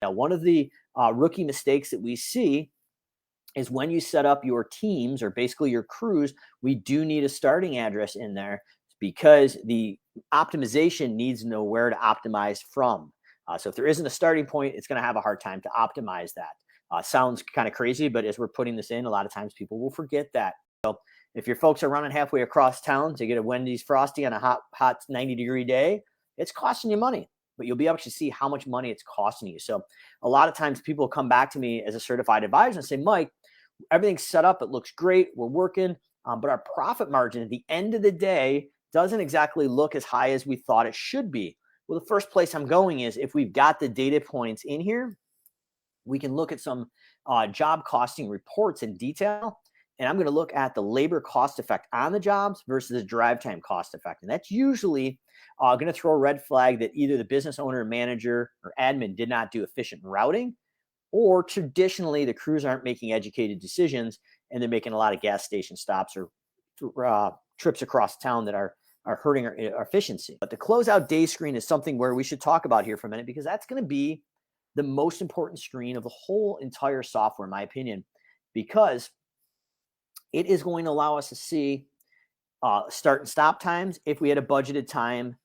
Now, one of the rookie mistakes that we see is when you set up your teams or basically your crews, we do need a starting address in there because the optimization needs to know where to optimize from. So if there isn't a starting point, it's going to have a hard time to optimize that. Sounds kind of crazy, but as we're putting this in, a lot of times people will forget that. So if your folks are running halfway across town to get a Wendy's Frosty on a hot 90-degree day, it's costing you money, but you'll be able to see how much money it's costing you. So a lot of times people come back to me as a certified advisor and say, Mike, everything's set up. It looks great. We're working, but our profit margin at the end of the day doesn't exactly look as high as we thought it should be. Well, the first place I'm going is if we've got the data points in here, we can look at some job costing reports in detail. And I'm going to look at the labor cost effect on the jobs versus the drive time cost effect. And that's usually going to throw a red flag that either the business owner, manager, or admin did not do efficient routing, or traditionally the crews aren't making educated decisions and they're making a lot of gas station stops or trips across town that are hurting our efficiency. But the closeout day screen is something where we should talk about here for a minute, because that's going to be the most important screen of the whole entire software, in my opinion, because it is going to allow us to see start and stop times if we had a budgeted time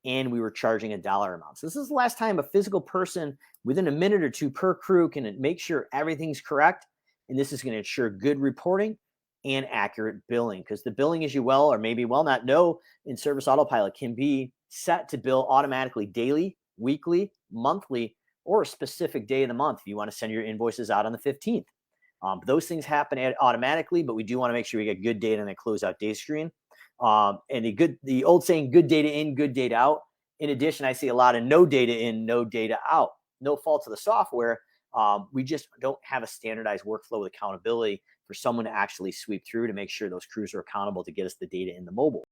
and we were charging a dollar amount. So this is the last time a physical person within a minute or two per crew can make sure everything's correct. And this is going to ensure good reporting and accurate billing, because the billing, as you well or maybe well not know, in Service Autopilot can be set to bill automatically daily, weekly, monthly, or a specific day of the month if you want to send your invoices out on the 15th. Those things happen automatically, but we do want to make sure we get good data on that closeout day screen. And the old saying, good data in, good data out. In addition, I see a lot of no data in, no data out. No fault to the software. We just don't have a standardized workflow with accountability for someone to actually sweep through to make sure those crews are accountable to get us the data in the mobile.